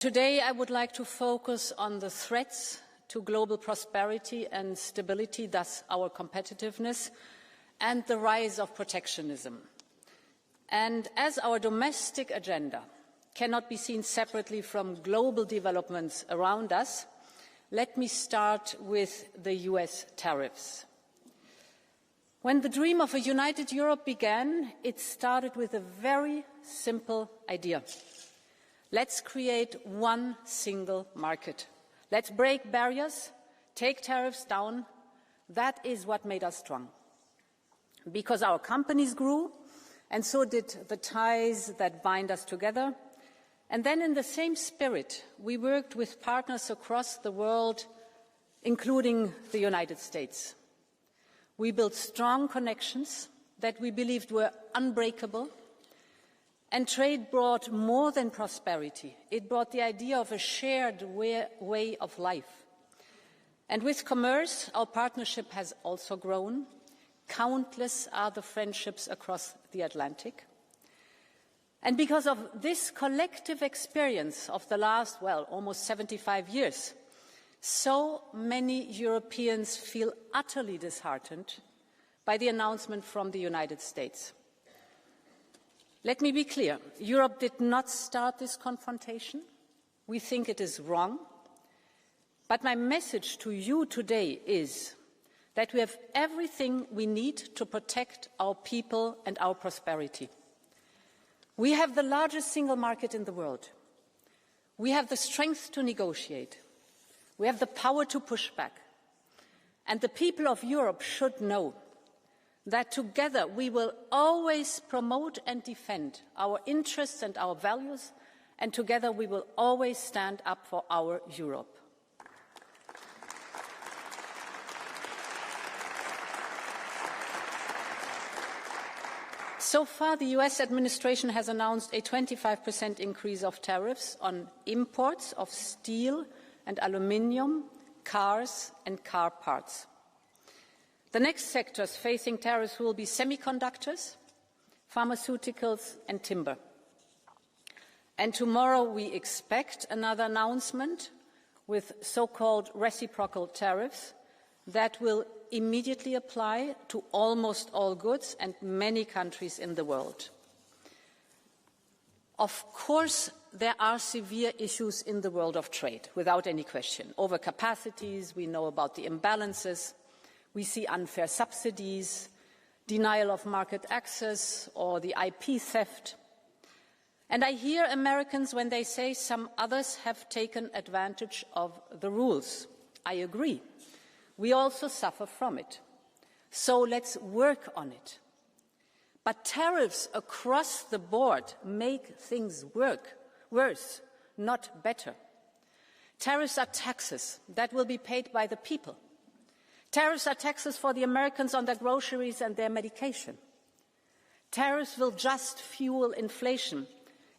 Today, I would like to focus on the threats to global prosperity and stability, thus our competitiveness, and the rise of protectionism. And as our domestic agenda cannot be seen separately from global developments around us, let me start with the US tariffs. When the dream of a united Europe began, it started with a very simple idea. Let's create one single market. Let's break barriers, take tariffs down. That is what made us strong. Because our companies grew, and so did the ties that bind us together. And then in the same spirit, we worked with partners across the world, including the United States. We built strong connections that we believed were unbreakable. And trade brought more than prosperity. It brought the idea of a shared way of life. And with commerce, our partnership has also grown. Countless are the friendships across the Atlantic. And because of this collective experience of the last, almost 75 years, so many Europeans feel utterly disheartened by the announcement from the United States. Let me be clear, Europe did not start this confrontation. We think it is wrong. But my message to you today is that we have everything we need to protect our people and our prosperity. We have the largest single market in the world. We have the strength to negotiate. We have the power to push back. And the people of Europe should know that together we will always promote and defend our interests and our values, and together we will always stand up for our Europe. So far, the US administration has announced a 25% increase of tariffs on imports of steel and aluminium, cars and car parts. The next sectors facing tariffs will be semiconductors, pharmaceuticals and timber. And tomorrow we expect another announcement with so-called reciprocal tariffs that will immediately apply to almost all goods and many countries in the world. Of course, there are severe issues in the world of trade, without any question. Overcapacities, we know about the imbalances. We see unfair subsidies, denial of market access, or the IP theft. And I hear Americans when they say some others have taken advantage of the rules. I agree. We also suffer from it. So let's work on it. But tariffs across the board make things worse, not better. Tariffs are taxes that will be paid by the people. Tariffs are taxes for the Americans on their groceries and their medication. Tariffs will just fuel inflation,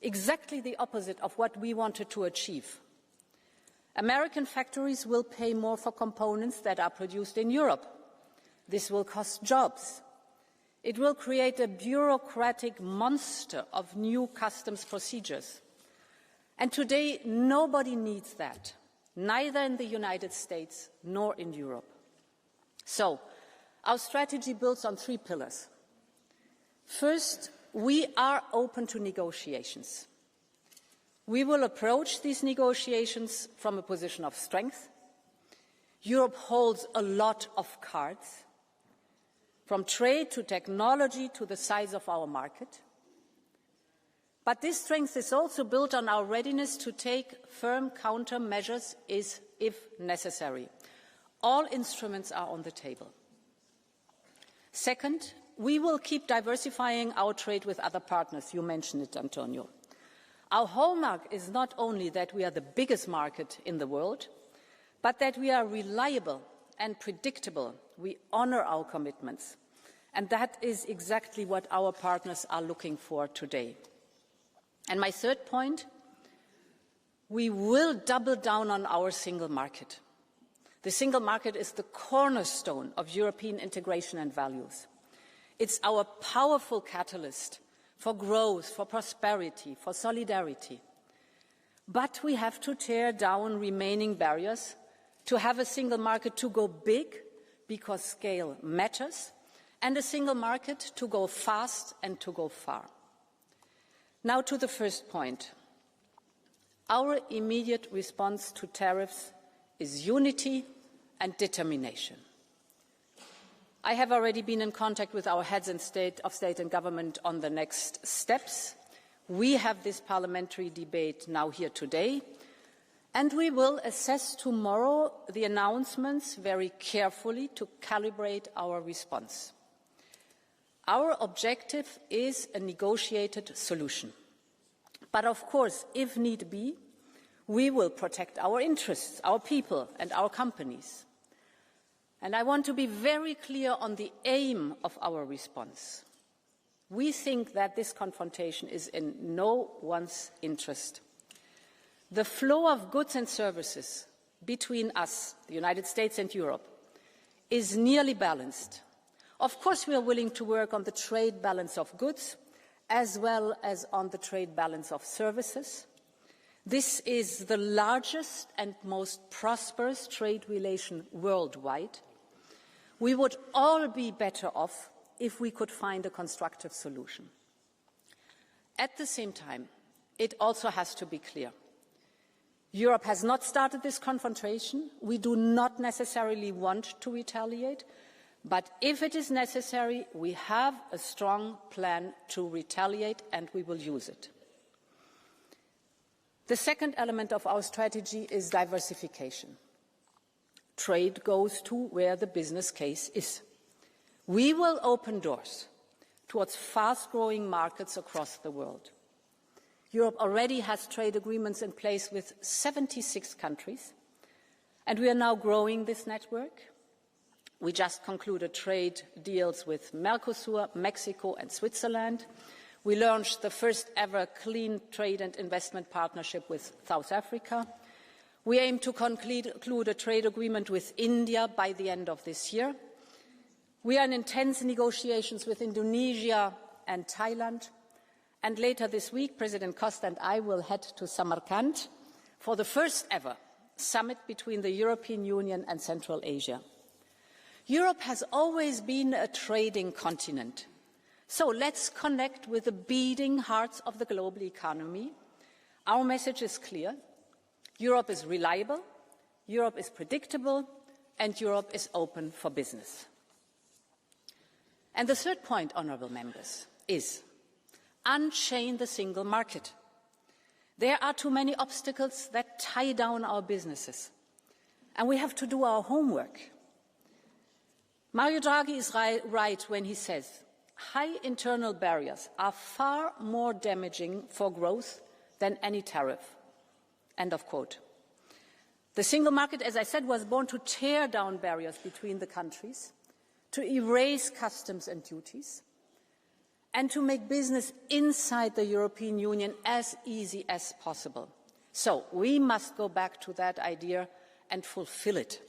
exactly the opposite of what we wanted to achieve. American factories will pay more for components that are produced in Europe. This will cost jobs. It will create a bureaucratic monster of new customs procedures. And today, nobody needs that, neither in the United States nor in Europe. So, our strategy builds on 3 pillars. First, we are open to negotiations. We will approach these negotiations from a position of strength. Europe holds a lot of cards, from trade to technology to the size of our market. But this strength is also built on our readiness to take firm countermeasures if necessary. All instruments are on the table. Second, we will keep diversifying our trade with other partners. You mentioned it, Antonio. Our hallmark is not only that we are the biggest market in the world, but that we are reliable and predictable. We honor our commitments. And that is exactly what our partners are looking for today. And my third point, we will double down on our single market. The single market is the cornerstone of European integration and values. It's our powerful catalyst for growth, for prosperity, for solidarity. But we have to tear down remaining barriers to have a single market to go big, because scale matters, and a single market to go fast and to go far. Now to the first point. Our immediate response to tariffs is unity and determination. I have already been in contact with our heads of state and government on the next steps. We have this parliamentary debate now here today, and we will assess tomorrow the announcements very carefully to calibrate our response. Our objective is a negotiated solution. But of course, if need be, we will protect our interests, our people and our companies. And I want to be very clear on the aim of our response. We think that this confrontation is in no one's interest. The flow of goods and services between us, the United States and Europe, is nearly balanced. Of course, we are willing to work on the trade balance of goods as well as on the trade balance of services. This is the largest and most prosperous trade relation worldwide. We would all be better off if we could find a constructive solution. At the same time, it also has to be clear. Europe has not started this confrontation. We do not necessarily want to retaliate. But if it is necessary, we have a strong plan to retaliate, and we will use it. The second element of our strategy is diversification. Trade goes to where the business case is. We will open doors towards fast-growing markets across the world. Europe already has trade agreements in place with 76 countries, and we are now growing this network. We just concluded trade deals with Mercosur, Mexico and Switzerland. We launched the first ever clean trade and investment partnership with South Africa. We aim to conclude a trade agreement with India by the end of this year. We are in intense negotiations with Indonesia and Thailand. And later this week, President Costa and I will head to Samarkand for the first ever summit between the European Union and Central Asia. Europe has always been a trading continent. So let's connect with the beating hearts of the global economy. Our message is clear. Europe is reliable, Europe is predictable, and Europe is open for business. And the third point, honourable members, is unchain the single market. There are too many obstacles that tie down our businesses, and we have to do our homework. Mario Draghi is right when he says high internal barriers are far more damaging for growth than any tariff. End of quote. The single market, as I said, was born to tear down barriers between the countries, to erase customs and duties, and to make business inside the European Union as easy as possible. So we must go back to that idea and fulfill it.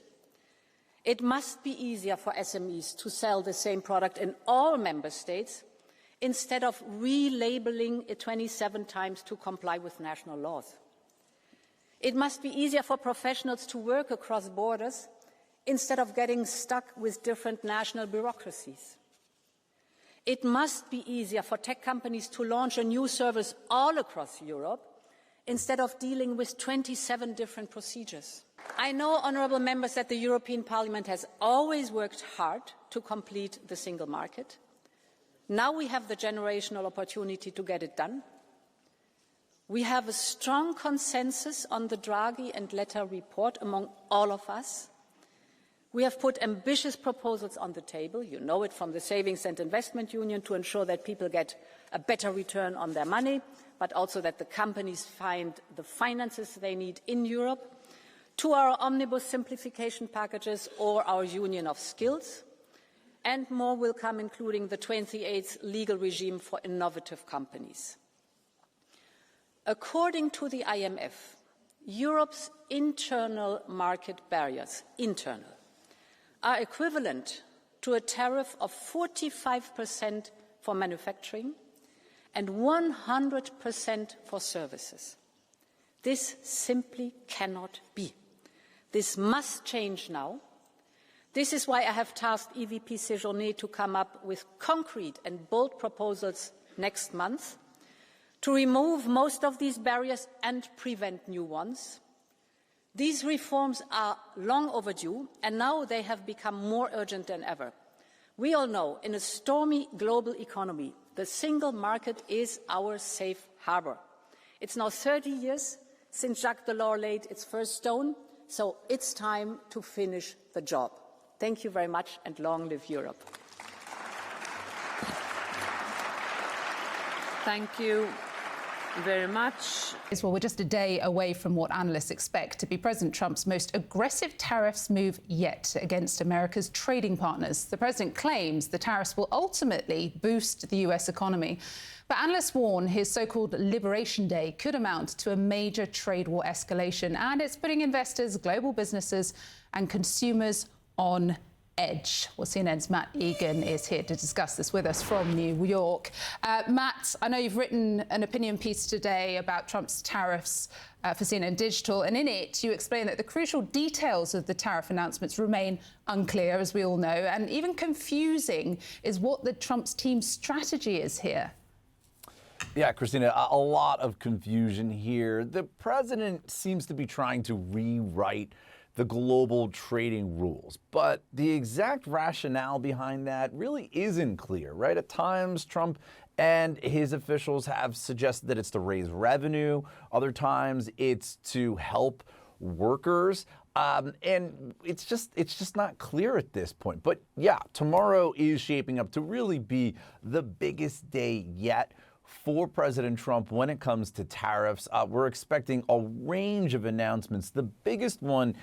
It must be easier for SMEs to sell the same product in all member states instead of relabeling it 27 times to comply with national laws. It must be easier for professionals to work across borders instead of getting stuck with different national bureaucracies. It must be easier for tech companies to launch a new service all across Europe instead of dealing with 27 different procedures. I know, honourable members, that the European Parliament has always worked hard to complete the single market. Now we have the generational opportunity to get it done. We have a strong consensus on the Draghi and Letta report among all of us. We have put ambitious proposals on the table, you know it, from the Savings and Investment Union to ensure that people get a better return on their money, but also that the companies find the finances they need in Europe, to our omnibus simplification packages or our Union of Skills, and more will come, including the 28th legal regime for innovative companies. According to the IMF, Europe's internal market barriers, are equivalent to a tariff of 45% for manufacturing and 100% for services. This simply cannot be. This must change now. This is why I have tasked EVP Séjourné to come up with concrete and bold proposals next month to remove most of these barriers and prevent new ones. These reforms are long overdue, and now they have become more urgent than ever. We all know, in a stormy global economy, the single market is our safe harbour. It's now 30 years since Jacques Delors laid its first stone, so it's time to finish the job. Thank you very much, and long live Europe. Thank you very much. Well, we're just a day away from what analysts expect to be President Trump's most aggressive tariffs move yet against America's trading partners. The president claims the tariffs will ultimately boost the US economy. But analysts warn his so-called Liberation Day could amount to a major trade war escalation, and it's putting investors, global businesses and consumers on edge. Well, CNN's Matt Egan is here to discuss this with us from New York. Matt, I know you've written an opinion piece today about Trump's tariffs for CNN Digital, and in it you explain that the crucial details of the tariff announcements remain unclear, as we all know, and even confusing is what the Trump's team's strategy is here. Yeah, Christina, a lot of confusion here. The president seems to be trying to rewrite the global trading rules, but the exact rationale behind that really isn't clear, right? At times, Trump and his officials have suggested that it's to raise revenue. Other times, it's to help workers. And it's just not clear at this point. But yeah, tomorrow is shaping up to really be the biggest day yet for President Trump when it comes to tariffs. We're expecting a range of announcements. The biggest one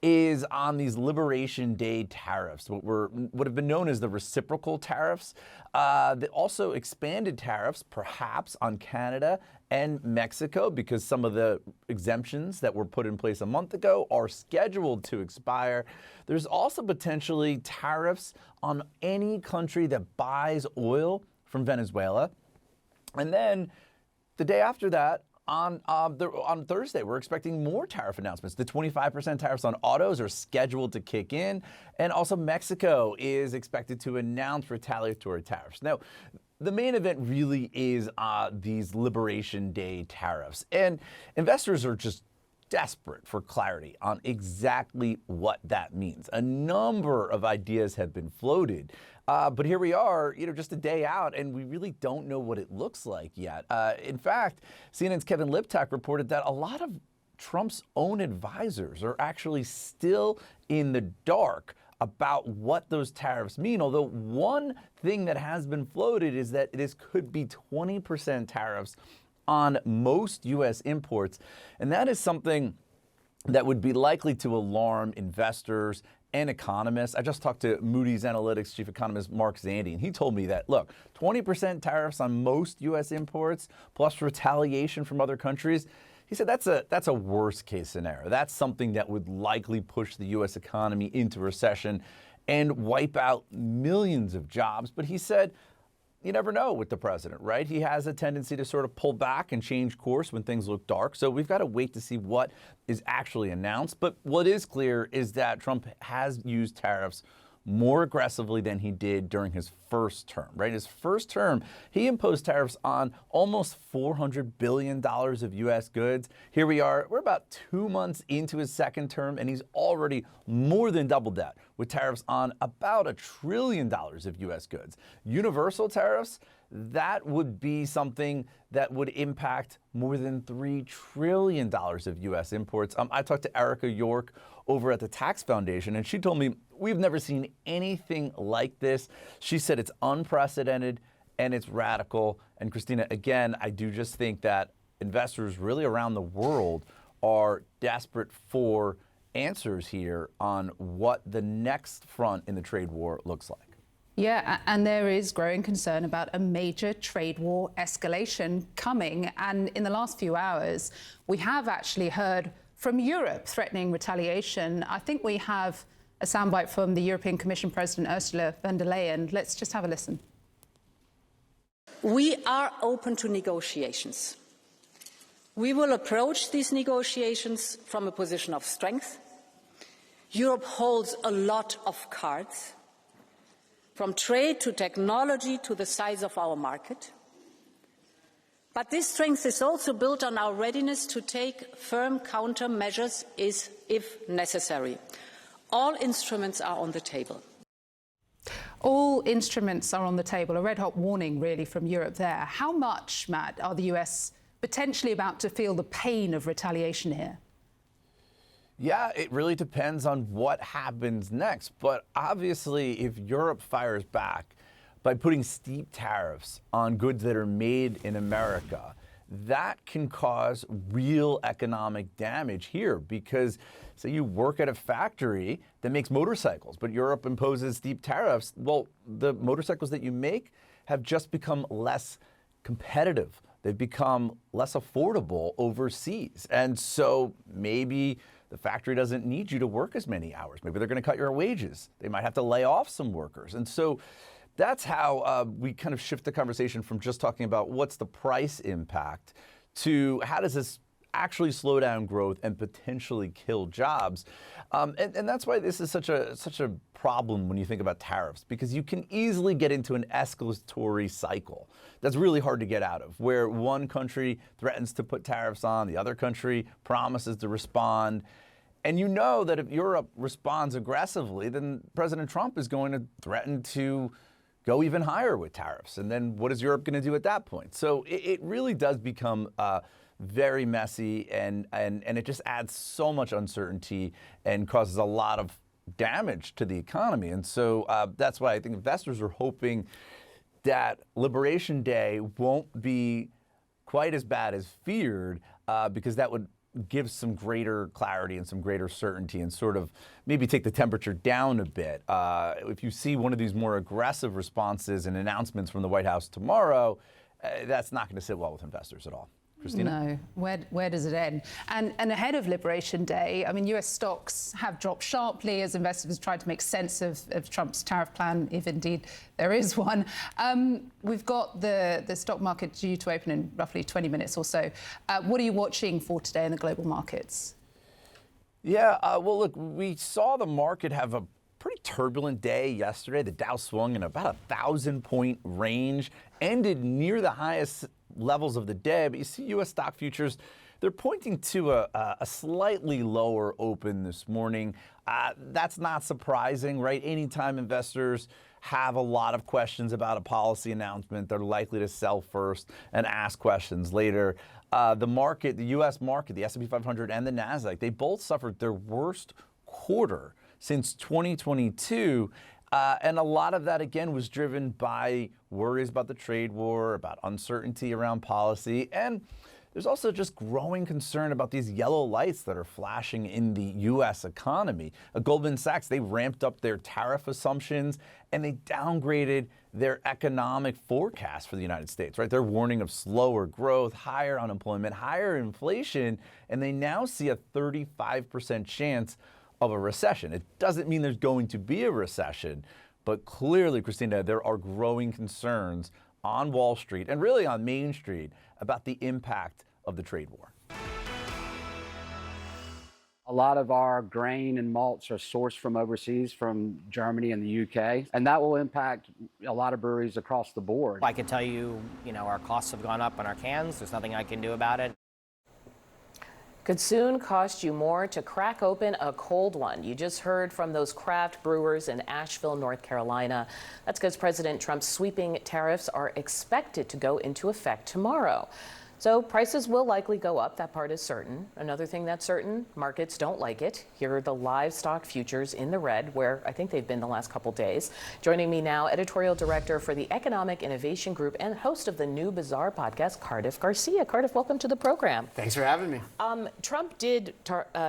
is on these Liberation Day tariffs, what have been known as the reciprocal tariffs. Also expanded tariffs, perhaps, on Canada and Mexico, because some of the exemptions that were put in place a month ago are scheduled to expire. There's also potentially tariffs on any country that buys oil from Venezuela. And then the day after that, on Thursday, we're expecting more tariff announcements. The 25% tariffs on autos are scheduled to kick in. And also Mexico is expected to announce retaliatory tariffs. Now, the main event really is these Liberation Day tariffs. And investors are just desperate for clarity on exactly what that means. A number of ideas have been floated. But here we are, just a day out, and we really don't know what it looks like yet. In fact, CNN's Kevin Liptak reported that a lot of Trump's own advisors are actually still in the dark about what those tariffs mean. Although one thing that has been floated is that this could be 20% tariffs on most U.S. imports. And that is something that would be likely to alarm investors and economists. I just talked to Moody's Analytics chief economist Mark Zandi, and he told me that, look, 20% tariffs on most U.S. imports plus retaliation from other countries. He said that's a worst case scenario. That's something that would likely push the U.S. economy into recession and wipe out millions of jobs. But he said, you never know with the president, right? He has a tendency to sort of pull back and change course when things look dark. So we've got to wait to see what is actually announced. But what is clear is that Trump has used tariffs more aggressively than he did during his first term, right? His first term, he imposed tariffs on almost $400 billion of U.S. goods. Here we are, we're about 2 months into his second term, and he's already more than doubled that with tariffs on about $1 trillion of U.S. goods. Universal tariffs, that would be something that would impact more than $3 trillion of U.S. imports. I talked to Erica York over at the Tax Foundation, and she told me we've never seen anything like this. She said it's unprecedented and it's radical. And Christina, again, I do just think that investors really around the world are desperate for answers here on what the next front in the trade war looks like. Yeah, and there is growing concern about a major trade war escalation coming. And in the last few hours, we have actually heard from Europe threatening retaliation. I think we have a soundbite from the European Commission President Ursula von der Leyen. Let's just have a listen. We are open to negotiations, We will approach these negotiations from a position of strength. Europe holds a lot of cards, from trade to technology to the size of our market. But this strength is also built on our readiness to take firm countermeasures if necessary. All instruments are on the table. All instruments are on the table. A red-hot warning, really, from Europe there. How much, Matt, are the US potentially about to feel the pain of retaliation here? Yeah, it really depends on what happens next. But obviously, if Europe fires back by putting steep tariffs on goods that are made in America, that can cause real economic damage here because, say you work at a factory that makes motorcycles, but Europe imposes steep tariffs. Well, the motorcycles that you make have just become less competitive. They've become less affordable overseas. And so maybe the factory doesn't need you to work as many hours. Maybe they're going to cut your wages. They might have to lay off some workers. And so that's how we kind of shift the conversation from just talking about what's the price impact to how does this actually slow down growth and potentially kill jobs. And that's why this is such a problem when you think about tariffs, because you can easily get into an escalatory cycle that's really hard to get out of, where one country threatens to put tariffs on, the other country promises to respond. And you know that if Europe responds aggressively, then President Trump is going to threaten to go even higher with tariffs. And then what is Europe going to do at that point? So it really does become very messy, and it just adds so much uncertainty and causes a lot of damage to the economy. And so that's why I think investors are hoping that Liberation Day won't be quite as bad as feared, because that would give some greater clarity and some greater certainty and sort of maybe take the temperature down a bit. If you see one of these more aggressive responses and announcements from the White House tomorrow, that's not going to sit well with investors at all. Christina? No. Where does it end? And ahead of Liberation Day, I mean, US stocks have dropped sharply as investors try to make sense of Trump's tariff plan, if indeed there is one. We've got the stock market due to open in roughly 20 minutes or so. What are you watching for today in the global markets? Yeah, well, look, we saw the market have a pretty turbulent day yesterday. The Dow swung in about 1,000-point range, ended near the highest levels of the day, but you see U.S. stock futures, they're pointing to a slightly lower open this morning. That's not surprising, right? Anytime investors have a lot of questions about a policy announcement, they're likely to sell first and ask questions later. The market, the U.S. market, the S&P 500 and the NASDAQ, they both suffered their worst quarter since 2022. And a lot of that, again, was driven by worries about the trade war, about uncertainty around policy. And there's also just growing concern about these yellow lights that are flashing in the U.S. economy. Goldman Sachs, they ramped up their tariff assumptions and they downgraded their economic forecast for the United States, right? They're warning of slower growth, higher unemployment, higher inflation, and they now see a 35% chance of a recession. It doesn't mean there's going to be a recession, but clearly, Christina, there are growing concerns on Wall Street and really on Main Street about the impact of the trade war. A lot of our grain and malts are sourced from overseas, from Germany and the UK, and that will impact a lot of breweries across the board. I can tell you, our costs have gone up on our cans. There's nothing I can do about it. Could soon cost you more to crack open a cold one. You just heard from those craft brewers in Asheville, North Carolina. That's because President Trump's sweeping tariffs are expected to go into effect tomorrow. So prices will likely go up. That part is certain. Another thing that's certain, markets don't like it. Here are the livestock futures in the red, where I think they've been the last couple days. Joining me now, editorial director for the Economic Innovation Group and host of the New Bazaar podcast, Cardiff Garcia. Cardiff, welcome to the program. Thanks for having me. Trump did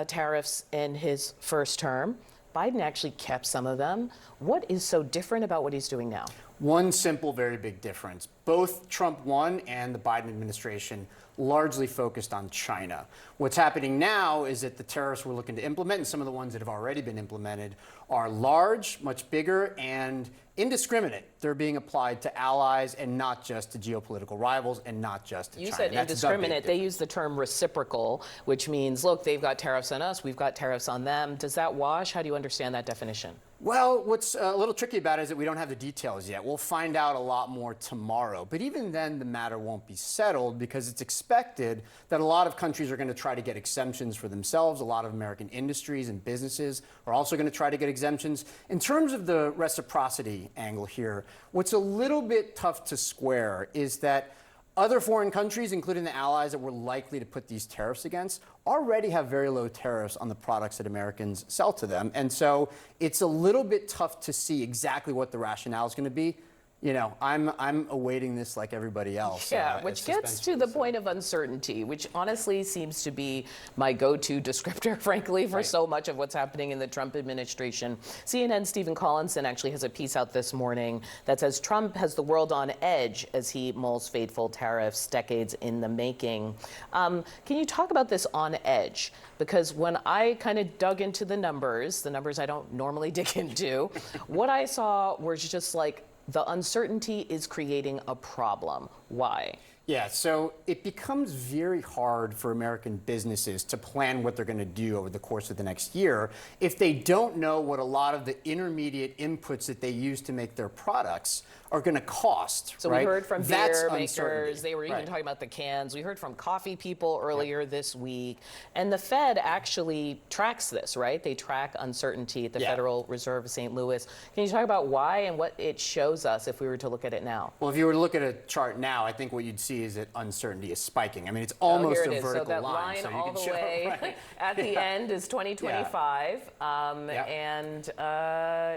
tariffs in his first term. Biden actually kept some of them. What is so different about what he's doing now? One simple, very big difference. Both Trump 1 and the Biden administration largely focused on China. What's happening now is that the tariffs we're looking to implement, and some of the ones that have already been implemented, are large, much bigger, and indiscriminate. They're being applied to allies and not just to geopolitical rivals and not just to China. You said indiscriminate. They use the term reciprocal, which means, look, they've got tariffs on us, we've got tariffs on them. Does that wash? How do you understand that definition? Well, what's a little tricky about it is that we don't have the details yet. We'll find out a lot more tomorrow. But even then, the matter won't be settled because it's expected that a lot of countries are going to try to get exemptions for themselves. A lot of American industries and businesses are also going to try to get exemptions. In terms of the reciprocity angle here, what's a little bit tough to square is that other foreign countries, including the allies that we're likely to put these tariffs against, already have very low tariffs on the products that Americans sell to them. And so it's a little bit tough to see exactly what the rationale is going to be. You know, I'm awaiting this like everybody else. Yeah, which gets to the point of uncertainty, which honestly seems to be my go-to descriptor, frankly, for so much of what's happening in the Trump administration. CNN's Stephen Collinson actually has a piece out this morning that says Trump has the world on edge as he mulls fateful tariffs, decades in the making. Can you talk about this on edge? Because when I kind of dug into the numbers I don't normally dig into, what I saw was just like, the uncertainty is creating a problem. Why? Yeah, so it becomes very hard for American businesses to plan what they're going to do over the course of the next year if they don't know what a lot of the intermediate inputs that they use to make their products are going to cost. So right? we heard from That's beer uncertainty. makers. They were even Right. talking about the cans. We heard from coffee people earlier this week. And the Fed actually tracks this, right? They track uncertainty at the Federal Reserve of St. Louis. Can you talk about why and what it shows us if we were to look at it now? Well, if you were to look at a chart now, I think what you'd see is that uncertainty is spiking. I mean, it's almost here it a is. vertical so that line. line So you all can the show way right. at the end is 2025. And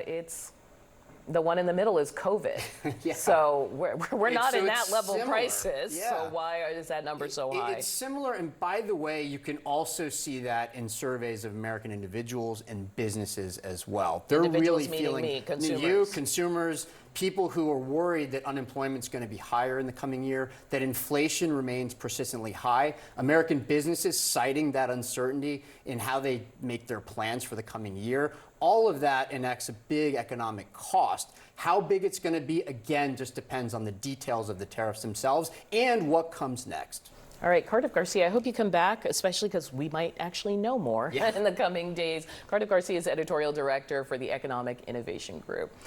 it's the one in the middle is COVID. So we're not in that level similar. crisis. Yeah. So why is that number so high? It's similar, and by the way, you can also see that in surveys of American individuals and businesses as well. They're Individuals really meaning feeling me, consumers. you, consumers, people who are worried that unemployment's going to be higher in the coming year, that inflation remains persistently high. American businesses citing that uncertainty in how they make their plans for the coming year. All of that enacts a big economic cost. How big it's going to be, again, just depends on the details of the tariffs themselves and what comes next. All right, Cardiff Garcia, I hope you come back, especially because we might actually know more in the coming days. Cardiff Garcia is editorial director for the Economic Innovation Group.